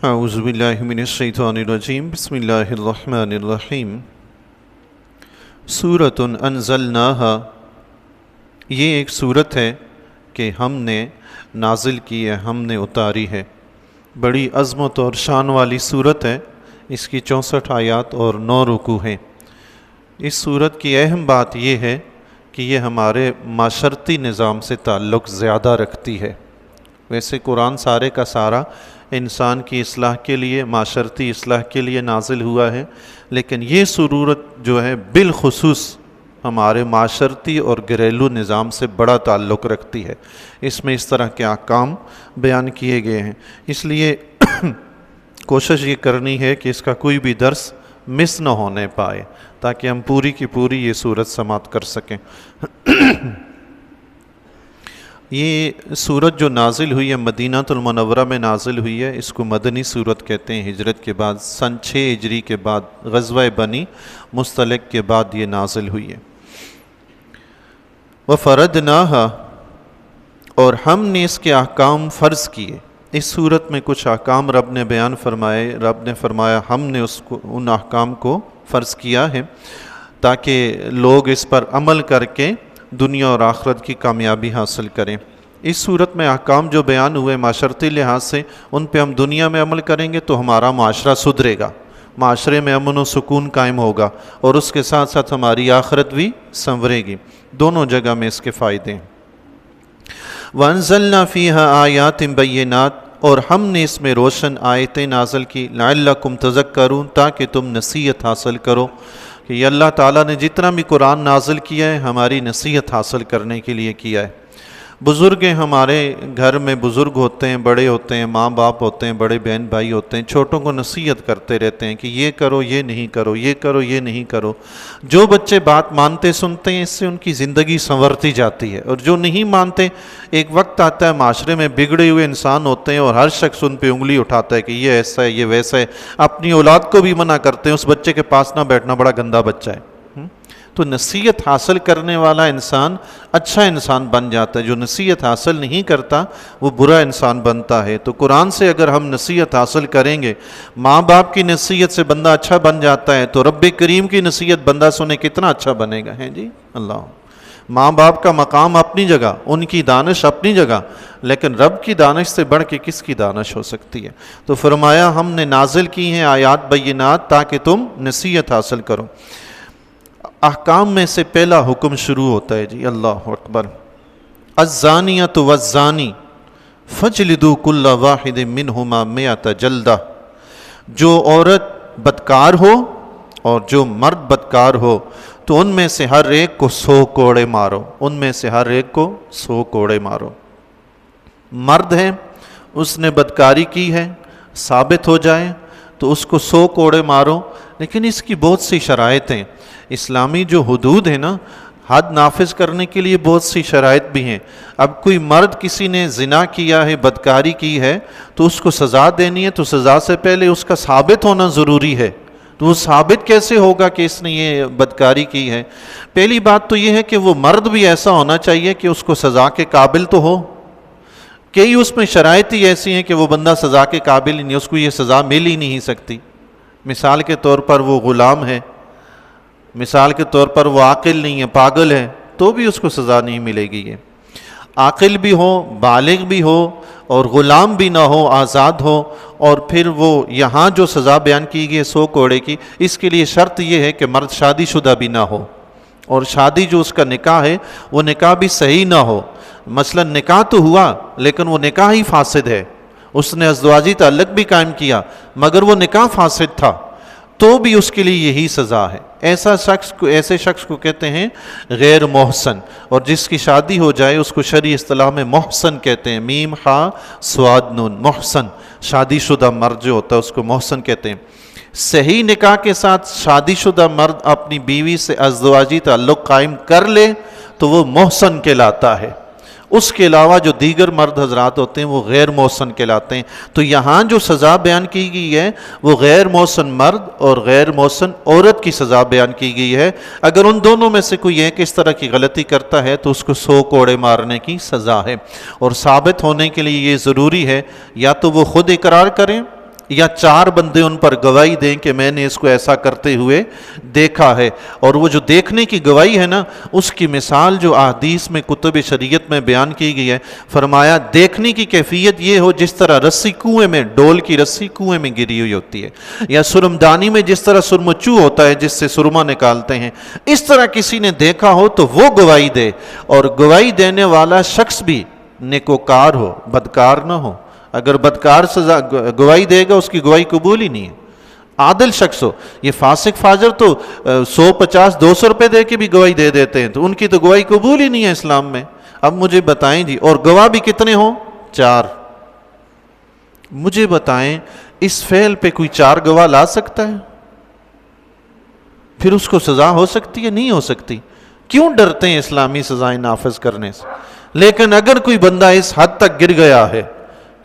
اعوذ باللہ من الشیطان الرجیم بسم اللہ الرحمن الرحیم سورۃ انزلناہا، یہ ایک صورت ہے کہ ہم نے نازل کی ہے، ہم نے اتاری ہے۔ بڑی عظمت اور شان والی صورت ہے۔ اس کی 64 آیات اور 9 رکوع ہیں۔ اس صورت کی اہم بات یہ ہے کہ یہ ہمارے معاشرتی نظام سے تعلق زیادہ رکھتی ہے۔ ویسے قرآن سارے کا سارا انسان کی اصلاح کے لیے، معاشرتی اصلاح کے لیے نازل ہوا ہے، لیکن یہ صورت جو ہے بالخصوص ہمارے معاشرتی اور گھریلو نظام سے بڑا تعلق رکھتی ہے۔ اس میں اس طرح کے احکام بیان کیے گئے ہیں، اس لیے کوشش یہ کرنی ہے کہ اس کا کوئی بھی درس مس نہ ہونے پائے، تاکہ ہم پوری کی پوری یہ صورت سماعت کر سکیں۔ یہ صورت جو نازل ہوئی ہے مدینہ المنورہ میں نازل ہوئی ہے، اس کو مدنی صورت کہتے ہیں۔ ہجرت کے بعد سن 6 ہجری کے بعد غزوہ بنی مستلق کے بعد یہ نازل ہوئی ہے۔ وَفَرَدْنَاهَا، اور ہم نے اس کے احکام فرض کیے۔ اس صورت میں کچھ احکام رب نے بیان فرمائے۔ رب نے فرمایا ہم نے ان احکام کو فرض کیا ہے تاکہ لوگ اس پر عمل کر کے دنیا اور آخرت کی کامیابی حاصل کریں۔ اس صورت میں احکام جو بیان ہوئے معاشرتی لحاظ سے، ان پہ ہم دنیا میں عمل کریں گے تو ہمارا معاشرہ سدھرے گا، معاشرے میں امن و سکون قائم ہوگا، اور اس کے ساتھ ساتھ ہماری آخرت بھی سنورے گی۔ دونوں جگہ میں اس کے فائدے ہیں۔ وَأَنزَلْنَا فِيهَا آيَاتٍ بَيِّنَاتٍ، اور ہم نے اس میں روشن آیتیں نازل کی، لَعَلَّكُمْ تَذَكَّرُونَ، تاکہ تم نصیحت حاصل کرو۔ کہ یہ اللہ تعالیٰ نے جتنا بھی قرآن نازل کیا ہے ہماری نصیحت حاصل کرنے کے لیے کیا ہے۔ بزرگ ہمارے گھر میں بزرگ ہوتے ہیں، بڑے ہوتے ہیں، ماں باپ ہوتے ہیں، بڑے بہن بھائی ہوتے ہیں، چھوٹوں کو نصیحت کرتے رہتے ہیں کہ یہ کرو، یہ نہیں کرو، یہ کرو، یہ نہیں کرو۔ جو بچے بات مانتے سنتے ہیں، اس سے ان کی زندگی سنورتی جاتی ہے، اور جو نہیں مانتے، ایک وقت آتا ہے معاشرے میں بگڑے ہوئے انسان ہوتے ہیں اور ہر شخص ان پہ انگلی اٹھاتا ہے کہ یہ ایسا ہے، یہ ویسا ہے، اپنی اولاد کو بھی منع کرتے ہیں اس بچے کے پاس نہ بیٹھنا، بڑا گندا بچہ ہے۔ تو نصیحت حاصل کرنے والا انسان اچھا انسان بن جاتا ہے، جو نصیحت حاصل نہیں کرتا وہ برا انسان بنتا ہے۔ تو قرآن سے اگر ہم نصیحت حاصل کریں گے، ماں باپ کی نصیحت سے بندہ اچھا بن جاتا ہے، تو رب کریم کی نصیحت بندہ سنے کتنا اچھا بنے گا، ہیں جی اللہ۔ ماں باپ کا مقام اپنی جگہ، ان کی دانش اپنی جگہ، لیکن رب کی دانش سے بڑھ کے کس کی دانش ہو سکتی ہے؟ تو فرمایا ہم نے نازل کی ہیں آیات بینات تاکہ تم نصیحت حاصل کرو۔ احکام میں سے پہلا حکم شروع ہوتا ہے جی، اللہ اکبر۔ الزانیۃ والزانی فاجلدوا کل واحد منہما 100 جلدہ، جو عورت بدکار ہو اور جو مرد بدکار ہو تو ان میں سے ہر ایک کو 100 کوڑے مارو، ان میں سے ہر ایک کو 100 کوڑے مارو۔ مرد ہے، اس نے بدکاری کی ہے، ثابت ہو جائے تو اس کو 100 کوڑے مارو، لیکن اس کی بہت سی شرائط ہیں۔ اسلامی جو حدود ہیں نا، حد نافذ کرنے کے لیے بہت سی شرائط بھی ہیں۔ اب کوئی مرد کسی نے زنا کیا ہے، بدکاری کی ہے، تو اس کو سزا دینی ہے، تو سزا سے پہلے اس کا ثابت ہونا ضروری ہے۔ تو وہ ثابت کیسے ہوگا کہ اس نے یہ بدکاری کی ہے؟ پہلی بات تو یہ ہے کہ وہ مرد بھی ایسا ہونا چاہیے کہ اس کو سزا کے قابل تو ہو۔ کئی اس میں شرائط ہی ایسی ہیں کہ وہ بندہ سزا کے قابل ہی نہیں، اس کو یہ سزا مل ہی نہیں سکتی۔ مثال کے طور پر وہ غلام ہے، مثال کے طور پر وہ عاقل نہیں ہے، پاگل ہے، تو بھی اس کو سزا نہیں ملے گی۔ یہ عاقل بھی ہو، بالغ بھی ہو، اور غلام بھی نہ ہو، آزاد ہو، اور پھر وہ یہاں جو سزا بیان کی گئی 100 کوڑے کی، اس کے لیے شرط یہ ہے کہ مرد شادی شدہ بھی نہ ہو، اور شادی جو اس کا نکاح ہے وہ نکاح بھی صحیح نہ ہو۔ مثلا نکاح تو ہوا لیکن وہ نکاح ہی فاسد ہے، اس نے ازدواجی تعلق بھی قائم کیا مگر وہ نکاح فاسد تھا، تو بھی اس کے لیے یہی سزا ہے۔ ایسے شخص کو کہتے ہیں غیر محسن، اور جس کی شادی ہو جائے اس کو شرعی اصطلاح میں محسن کہتے ہیں، میم ہا سواد نون، محسن۔ شادی شدہ مرد جو ہوتا ہے اس کو محسن کہتے ہیں۔ صحیح نکاح کے ساتھ شادی شدہ مرد اپنی بیوی سے ازدواجی تعلق قائم کر لے تو وہ محسن کہلاتا ہے۔ اس کے علاوہ جو دیگر مرد حضرات ہوتے ہیں وہ غیر محسن کہلاتے ہیں۔ تو یہاں جو سزا بیان کی گئی ہے وہ غیر محسن مرد اور غیر محسن عورت کی سزا بیان کی گئی ہے۔ اگر ان دونوں میں سے کوئی ایک اس طرح کی غلطی کرتا ہے تو اس کو 100 کوڑے مارنے کی سزا ہے، اور ثابت ہونے کے لیے یہ ضروری ہے یا تو وہ خود اقرار کریں یا 4 بندے ان پر گواہی دیں کہ میں نے اس کو ایسا کرتے ہوئے دیکھا ہے. اور وہ جو دیکھنے کی گواہی ہے نا، اس کی مثال جو احادیث میں کتب شریعت میں بیان کی گئی ہے، فرمایا دیکھنے کی کیفیت یہ ہو جس طرح رسی کنویں میں، ڈول کی رسی کنویں میں گری ہوئی ہوتی ہے، یا سرمدانی میں جس طرح سرمچو ہوتا ہے جس سے سرما نکالتے ہیں، اس طرح کسی نے دیکھا ہو تو وہ گواہی دے. اور گواہی دینے والا شخص بھی نیکوکار ہو، بدکار نہ ہو. اگر بدکار سزا گواہی دے گا، اس کی گواہی قبول ہی نہیں ہے. عادل شخص ہو. یہ فاسق فاجر تو 150 200 روپے دے کے بھی گواہی دے دیتے ہیں، تو ان کی تو گواہی قبول ہی نہیں ہے اسلام میں. اب مجھے بتائیں جی، اور گواہ بھی کتنے ہوں؟ 4. مجھے بتائیں اس فعل پہ کوئی 4 گواہ لا سکتا ہے؟ پھر اس کو سزا ہو سکتی ہے؟ نہیں ہو سکتی. کیوں ڈرتے ہیں اسلامی سزائیں نافذ کرنے سے؟ لیکن اگر کوئی بندہ اس حد تک گر گیا ہے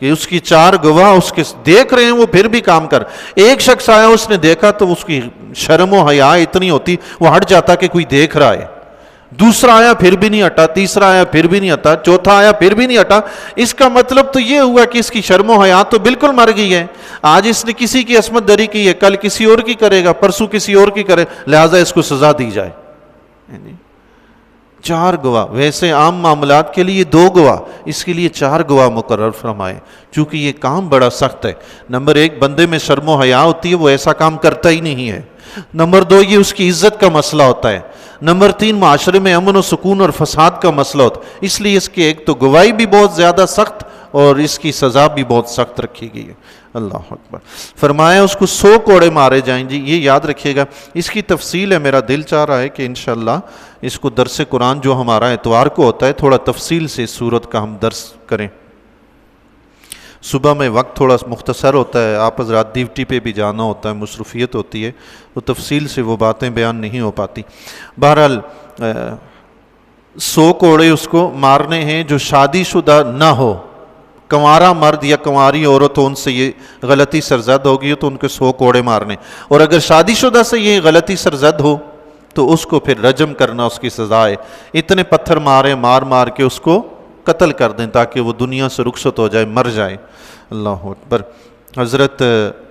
کہ اس کی 4 گواہ اس کے دیکھ رہے ہیں، وہ پھر بھی کام کر. ایک شخص آیا، اس نے دیکھا تو اس کی شرم و حیا اتنی ہوتی وہ ہٹ جاتا کہ کوئی دیکھ رہا ہے. دوسرا آیا پھر بھی نہیں ہٹا، تیسرا آیا پھر بھی نہیں ہٹا، چوتھا آیا پھر بھی نہیں ہٹا. اس کا مطلب تو یہ ہوا کہ اس کی شرم و حیا تو بالکل مر گئی ہے. آج اس نے کسی کی عصمت دری کی ہے، کل کسی اور کی کرے گا، پرسوں کسی اور کی کرے، لہٰذا اس کو سزا دی جائے. 4 گواہ. ویسے عام معاملات کے لیے 2 گواہ، اس کے لیے 4 گواہ مقرر فرمائے، چونکہ یہ کام بڑا سخت ہے. نمبر 1 بندے میں شرم و حیا ہوتی ہے، وہ ایسا کام کرتا ہی نہیں ہے. نمبر 2 یہ اس کی عزت کا مسئلہ ہوتا ہے. نمبر 3 معاشرے میں امن و سکون اور فساد کا مسئلہ ہوتا ہے. اس لیے اس کی ایک تو گواہی بھی بہت زیادہ سخت اور اس کی سزا بھی بہت سخت رکھی گئی ہے. اللہ اکبر. فرمایا اس کو 100 کوڑے مارے جائیں. جی یہ یاد رکھیے گا، اس کی تفصیل ہے. میرا دل چاہ رہا ہے کہ انشاءاللہ اس کو درس قرآن جو ہمارا اتوار کو ہوتا ہے، تھوڑا تفصیل سے اس سورت کا ہم درس کریں. صبح میں وقت تھوڑا مختصر ہوتا ہے، آپ حضرات ڈیوٹی پہ بھی جانا ہوتا ہے، مصروفیت ہوتی ہے، تو تفصیل سے وہ باتیں بیان نہیں ہو پاتی. بہرحال 100 کوڑے اس کو مارنے ہیں جو شادی شدہ نہ ہو. کنوارا مرد یا کنواری عورت ہو، ان سے یہ غلطی سرزد ہوگی تو ان کے 100 کوڑے مارنے. اور اگر شادی شدہ سے یہ غلطی سرزد ہو تو اس کو پھر رجم کرنا اس کی سزا ہے. اتنے پتھر مارے، مار مار کے اس کو قتل کر دیں تاکہ وہ دنیا سے رخصت ہو جائے، مر جائے. اللہ اکبر. حضرت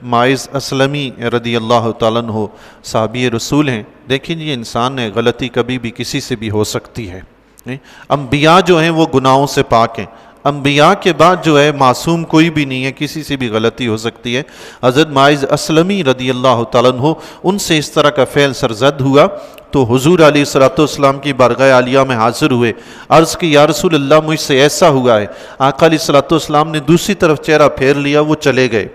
ماعز اسلمی رضی اللہ تعالیٰ عنہ صحابی رسول ہیں. دیکھیں یہ انسان ہے، غلطی کبھی بھی کسی سے بھی ہو سکتی ہے. انبیاء جو ہیں وہ گناہوں سے پاک ہیں. انبیاء کے بعد جو ہے معصوم کوئی بھی نہیں ہے، کسی سے بھی غلطی ہو سکتی ہے. حضرت ماعز اسلمی رضی اللہ تعالیٰ عنہ ان سے اس طرح کا فعل سرزد ہوا تو حضور علیہ السلام کی بارگاہ عالیہ میں حاضر ہوئے. عرض کی یا رسول اللہ مجھ سے ایسا ہوا ہے. آقا علیہ السلام نے دوسری طرف چہرہ پھیر لیا، وہ چلے گئے.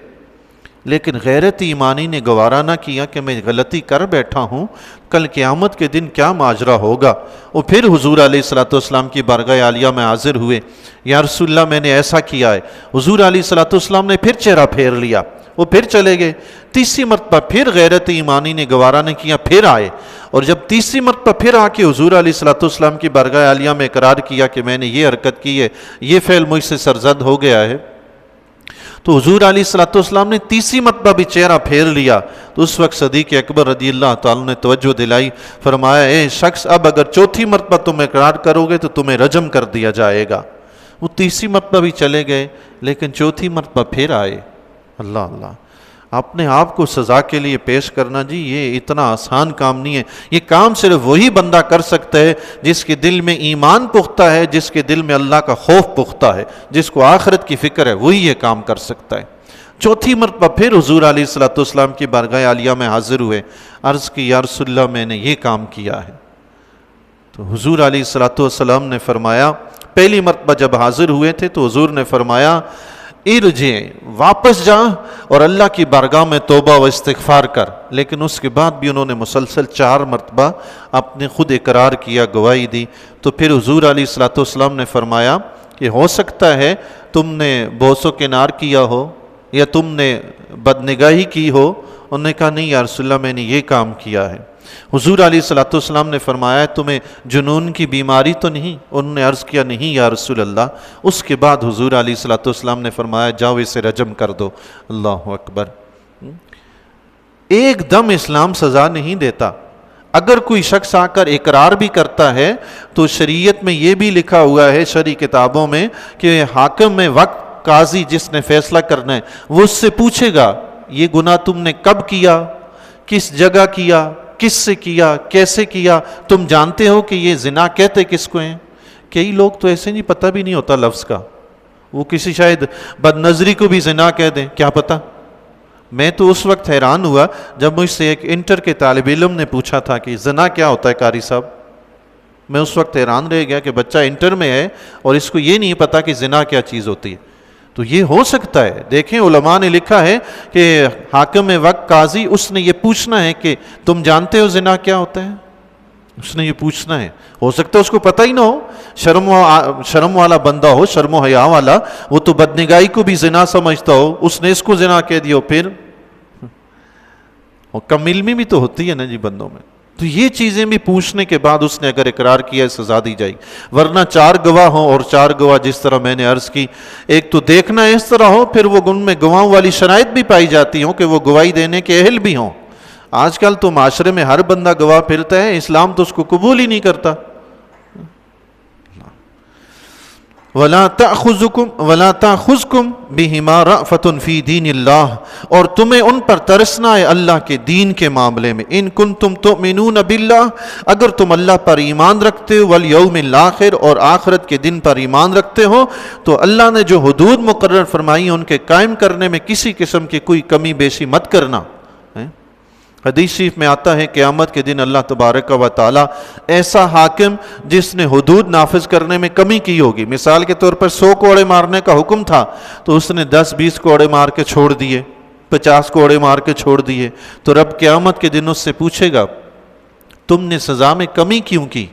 لیکن غیرت ایمانی نے گوارا نہ کیا کہ میں غلطی کر بیٹھا ہوں، کل قیامت کے دن کیا ماجرا ہوگا. وہ پھر حضور علیہ السلام کی بارگاہ عالیہ میں حاضر ہوئے. یا رسول اللہ میں نے ایسا کیا ہے. حضور علیہ السلام نے پھر چہرہ پھیر لیا، وہ پھر چلے گئے. تیسری مرتبہ پھر غیرت ایمانی نے گوارا نہ کیا، پھر آئے. اور جب تیسری مرتبہ پھر آ کے حضور علیہ السلام کی بارگاہ عالیہ میں اقرار کیا کہ میں نے یہ حرکت کی ہے، یہ فعل مجھ سے سرزد ہو گیا ہے، تو حضور علیہ السلام نے تیسری مرتبہ بھی چہرہ پھیر لیا. تو اس وقت صدیق اکبر رضی اللہ تعالیٰ نے توجہ دلائی، فرمایا اے شخص اب اگر چوتھی مرتبہ تم اقرار کرو گے تو تمہیں رجم کر دیا جائے گا. وہ تیسری مرتبہ بھی چلے گئے لیکن چوتھی مرتبہ پھر آئے. اللہ اللہ. اپنے آپ کو سزا کے لیے پیش کرنا جی یہ اتنا آسان کام نہیں ہے. یہ کام صرف وہی بندہ کر سکتا ہے جس کے دل میں ایمان پختہ ہے، جس کے دل میں اللہ کا خوف پختہ ہے، جس کو آخرت کی فکر ہے، وہی یہ کام کر سکتا ہے. چوتھی مرتبہ پھر حضور علیہ السلام کی بارگاہ عالیہ میں حاضر ہوئے. عرض کی یا رسول اللہ میں نے یہ کام کیا ہے. تو حضور علیہ السلام نے فرمایا، پہلی مرتبہ جب حاضر ہوئے تھے تو حضور نے فرمایا ارجع، واپس جا اور اللہ کی بارگاہ میں توبہ و استغفار کر. لیکن اس کے بعد بھی انہوں نے مسلسل 4 مرتبہ اپنے خود اقرار کیا، گواہی دی. تو پھر حضور علیہ السلام نے فرمایا کہ ہو سکتا ہے تم نے بوس و کنار کیا ہو یا تم نے بدنگاہی کی ہو. انہوں نے کہا نہیں یا رسول اللہ میں نے یہ کام کیا ہے. حضور علیہ السلام نے فرمایا تمہیں جنون کی بیماری تو نہیں؟ انہوں نے عرض کیا نہیں یا رسول اللہ. اس کے بعد حضور علیہ السلام نے فرمایا جاؤ اسے رجم کر دو. اللہ اکبر. ایک دم اسلام سزا نہیں دیتا. اگر کوئی شخص آ کر اقرار بھی کرتا ہے تو شریعت میں یہ بھی لکھا ہوا ہے، شرعی کتابوں میں، کہ حاکم میں وقت قاضی جس نے فیصلہ کرنا ہے وہ اس سے پوچھے گا یہ گناہ تم نے کب کیا، کس جگہ کیا، کس سے کیا، کیسے کیا، تم جانتے ہو کہ یہ زنا کہتے کس کو ہیں؟ کئی لوگ تو ایسے نہیں، پتہ بھی نہیں ہوتا لفظ کا، وہ کسی شاید بد نظری کو بھی زنا کہہ دیں، کیا پتہ۔ میں تو اس وقت حیران ہوا جب مجھ سے ایک انٹر کے طالب علم نے پوچھا تھا کہ زنا کیا ہوتا ہے قاری صاحب۔ میں اس وقت حیران رہ گیا کہ بچہ انٹر میں ہے اور اس کو یہ نہیں پتا کہ زنا کیا چیز ہوتی ہے۔ تو یہ ہو سکتا ہے، دیکھیں علماء نے لکھا ہے کہ حاکم وقت قاضی اس نے یہ پوچھنا ہے کہ تم جانتے ہو زنا کیا ہوتا ہے، اس نے یہ پوچھنا ہے۔ ہو سکتا ہے اس کو پتہ ہی نہ ہو، شرم والا بندہ ہو، شرم و حیا والا، وہ تو بدنگاہی کو بھی زنا سمجھتا ہو، اس نے اس کو زنا کہہ دیا، پھر کم علمی بھی تو ہوتی ہے نا جی بندوں میں۔ تو یہ چیزیں بھی پوچھنے کے بعد اس نے اگر اقرار کیا ہے سزا دی جائے، ورنہ 4 گواہ ہوں، اور 4 گواہ جس طرح میں نے عرض کی، ایک تو دیکھنا اس طرح ہو، پھر وہ ان میں گواہوں والی شرائط بھی پائی جاتی ہوں کہ وہ گواہی دینے کے اہل بھی ہوں۔ آج کل تو معاشرے میں ہر بندہ گواہ پھرتا ہے، اسلام تو اس کو قبول ہی نہیں کرتا۔ وَلَا تَأْخُذْكُمْ بِهِمَا رَأْفَةٌ فِي دِينِ اللَّهِ، اور تمہیں ان پر ترسنا ہے اللہ کے دین کے معاملے میں۔ إِن كُنتُمْ تُؤْمِنُونَ بِاللَّهِ، اگر تم اللہ پر ایمان رکھتے ہو، وَالْيَوْمِ الْآخِرِ، اور آخرت کے دن پر ایمان رکھتے ہو، تو اللہ نے جو حدود مقرر فرمائی ان کے قائم کرنے میں کسی قسم کی کوئی کمی بیشی مت کرنا۔ حدیث شریف میں آتا ہے قیامت کے دن اللہ تبارک و تعالی ایسا حاکم جس نے حدود نافذ کرنے میں کمی کی ہوگی، مثال کے طور پر 100 کوڑے مارنے کا حکم تھا تو اس نے 10-20 کوڑے مار کے چھوڑ دیے، 50 کوڑے مار کے چھوڑ دیے، تو رب قیامت کے دن اس سے پوچھے گا تم نے سزا میں کمی کیوں کی؟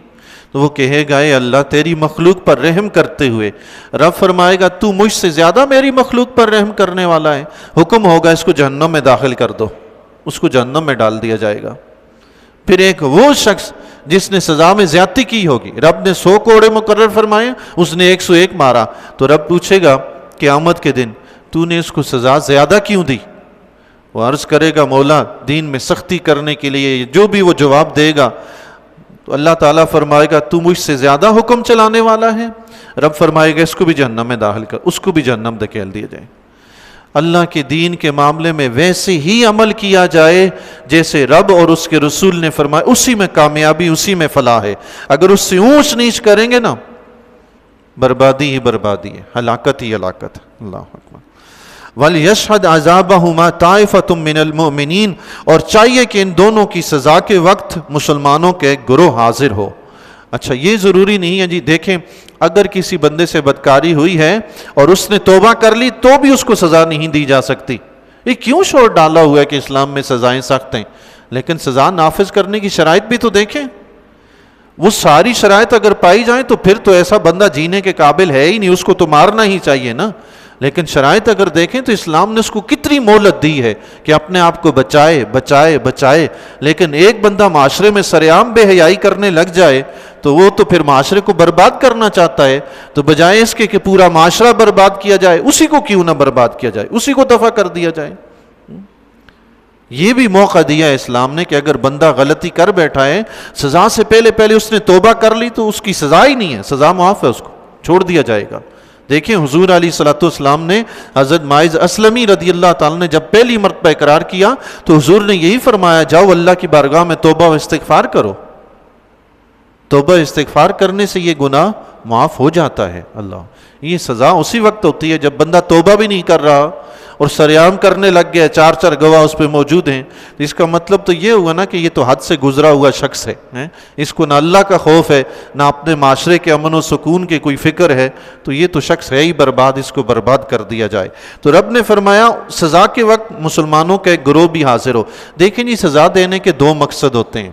تو وہ کہے گا اے اللہ تیری مخلوق پر رحم کرتے ہوئے۔ رب فرمائے گا تو مجھ سے زیادہ میری مخلوق پر رحم کرنے والا ہے، حکم ہوگا اس کو جہنم میں داخل کر دو، اس کو جہنم میں ڈال دیا جائے گا۔ پھر ایک وہ شخص جس نے سزا میں زیادتی کی ہوگی، رب نے 100 کوڑے مقرر فرمائے، اس نے 101 مارا، تو رب پوچھے گا قیامت کے دن تو نے اس کو سزا زیادہ کیوں دی؟ وہ عرض کرے گا مولا دین میں سختی کرنے کے لیے، جو بھی وہ جواب دے گا تو اللہ تعالیٰ فرمائے گا تو مجھ سے زیادہ حکم چلانے والا ہے۔ رب فرمائے گا اس کو بھی جہنم میں داخل کر، اس کو بھی جہنم دھکیل دیا جائے۔ اللہ کے دین کے معاملے میں ویسے ہی عمل کیا جائے جیسے رب اور اس کے رسول نے فرمایا، اسی میں کامیابی، اسی میں فلاح ہے۔ اگر اس سے اونچ نیچ کریں گے نا، بربادی ہی بربادی ہے، ہلاکت ہی ہلاکت۔ اللہ اکبر۔ وَلْيَشْهَدْ عَذَابَهُمَا طَائِفَةٌ مِّنَ الْمُؤْمِنِينَ، اور چاہیے کہ ان دونوں کی سزا کے وقت مسلمانوں کے ایک گروہ حاضر ہو۔ اچھا یہ ضروری نہیں ہے جی، دیکھیں اگر کسی بندے سے بدکاری ہوئی ہے اور اس نے توبہ کر لی تو بھی اس کو سزا نہیں دی جا سکتی۔ یہ کیوں شور ڈالا ہوا ہے کہ اسلام میں سزائیں سخت ہیں؟ لیکن سزا نافذ کرنے کی شرائط بھی تو دیکھیں، وہ ساری شرائط اگر پائی جائیں تو پھر تو ایسا بندہ جینے کے قابل ہے ہی نہیں، اس کو تو مارنا ہی چاہیے نا۔ لیکن شرائط اگر دیکھیں تو اسلام نے اس کو کتنی مہلت دی ہے کہ اپنے آپ کو بچائے۔ لیکن ایک بندہ معاشرے میں سرعام بے حیائی کرنے لگ جائے تو وہ تو پھر معاشرے کو برباد کرنا چاہتا ہے، تو بجائے اس کے کہ پورا معاشرہ برباد کیا جائے، اسی کو کیوں نہ برباد کیا جائے، اسی کو دفع کر دیا جائے۔ یہ بھی موقع دیا ہے اسلام نے کہ اگر بندہ غلطی کر بیٹھا ہے، سزا سے پہلے اس نے توبہ کر لی تو اس کی سزا ہی نہیں ہے، سزا معاف ہے، اس کو چھوڑ دیا جائے گا۔ دیکھیں حضور علیہ الصلوۃ والسلام نے حضرت معاذ اسلمی رضی اللہ تعالیٰ نے جب پہلی مرتبہ اقرار کیا تو حضور نے یہی فرمایا جاؤ اللہ کی بارگاہ میں توبہ و استغفار کرو۔ توبہ استغفار کرنے سے یہ گناہ معاف ہو جاتا ہے۔ اللہ، یہ سزا اسی وقت ہوتی ہے جب بندہ توبہ بھی نہیں کر رہا اور سریعام کرنے لگ گیا، 4 گواہ اس پہ موجود ہیں، تو اس کا مطلب تو یہ ہوا نا کہ یہ تو حد سے گزرا ہوا شخص ہے، اس کو نہ اللہ کا خوف ہے نہ اپنے معاشرے کے امن و سکون کی کوئی فکر ہے، تو یہ تو شخص ہے ہی برباد، اس کو برباد کر دیا جائے۔ تو رب نے فرمایا سزا کے وقت مسلمانوں کا ایک گروہ بھی حاضر ہو۔ دیکھیں جی سزا دینے کے 2 مقصد ہوتے ہیں۔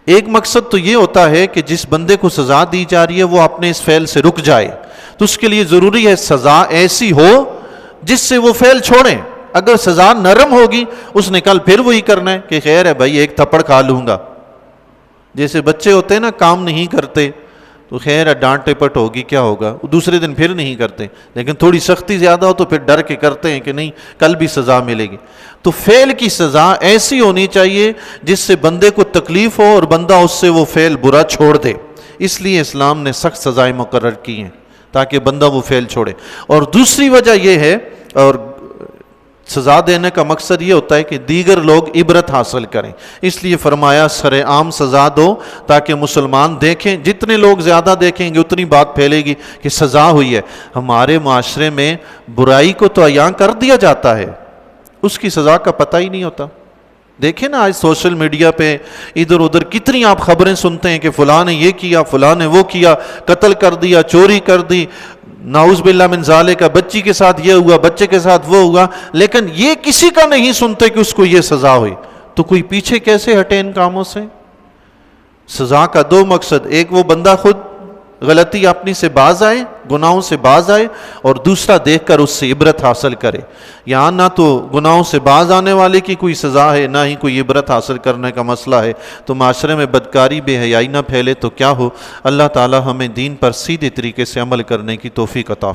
ایک مقصد تو یہ ہوتا ہے کہ جس بندے کو سزا دی جا رہی ہے وہ اپنے اس فعل سے رک جائے، تو اس کے لیے ضروری ہے سزا ایسی ہو جس سے وہ فعل چھوڑیں۔ اگر سزا نرم ہوگی اس نے کل پھر وہی کرنا ہے کہ خیر ہے بھائی ایک تھپڑ کھا لوں گا، جیسے بچے ہوتے ہیں نا کام نہیں کرتے تو خیر ہے ڈانٹ ٹپٹ ہوگی کیا ہوگا، دوسرے دن پھر نہیں کرتے، لیکن تھوڑی سختی زیادہ ہو تو پھر ڈر کے کرتے ہیں کہ نہیں کل بھی سزا ملے گی۔ تو فعل کی سزا ایسی ہونی چاہیے جس سے بندے کو تکلیف ہو اور بندہ اس سے وہ فعل برا چھوڑ دے، اس لیے اسلام نے سخت سزائیں مقرر کی ہیں۔ تاکہ بندہ وہ فعل چھوڑے۔ اور دوسری وجہ یہ ہے، اور سزا دینے کا مقصد یہ ہوتا ہے کہ دیگر لوگ عبرت حاصل کریں، اس لیے فرمایا سر عام سزا دو تاکہ مسلمان دیکھیں، جتنے لوگ زیادہ دیکھیں گے اتنی بات پھیلے گی کہ سزا ہوئی ہے۔ ہمارے معاشرے میں برائی کو تو عیاں کر دیا جاتا ہے، اس کی سزا کا پتہ ہی نہیں ہوتا۔ دیکھیں نا آج سوشل میڈیا پہ ادھر ادھر کتنی آپ خبریں سنتے ہیں کہ فلاں نے یہ کیا، فلاں نے وہ کیا، قتل کر دیا، چوری کر دی، نعوذ باللہ من ذالک، بچی کے ساتھ یہ ہوا، بچے کے ساتھ وہ ہوا، لیکن یہ کسی کا نہیں سنتے کہ اس کو یہ سزا ہوئی۔ تو کوئی پیچھے کیسے ہٹے ان کاموں سے؟ سزا کا دو مقصد، ایک وہ بندہ خود غلطی اپنی سے باز آئے، گناہوں سے باز آئے، اور دوسرا دیکھ کر اس سے عبرت حاصل کرے۔ یہاں نہ تو گناہوں سے باز آنے والے کی کوئی سزا ہے، نہ ہی کوئی عبرت حاصل کرنے کا مسئلہ ہے، تو معاشرے میں بدکاری بے حیائی نہ پھیلے تو کیا ہو۔ اللہ تعالی ہمیں دین پر سیدھے طریقے سے عمل کرنے کی توفیق عطا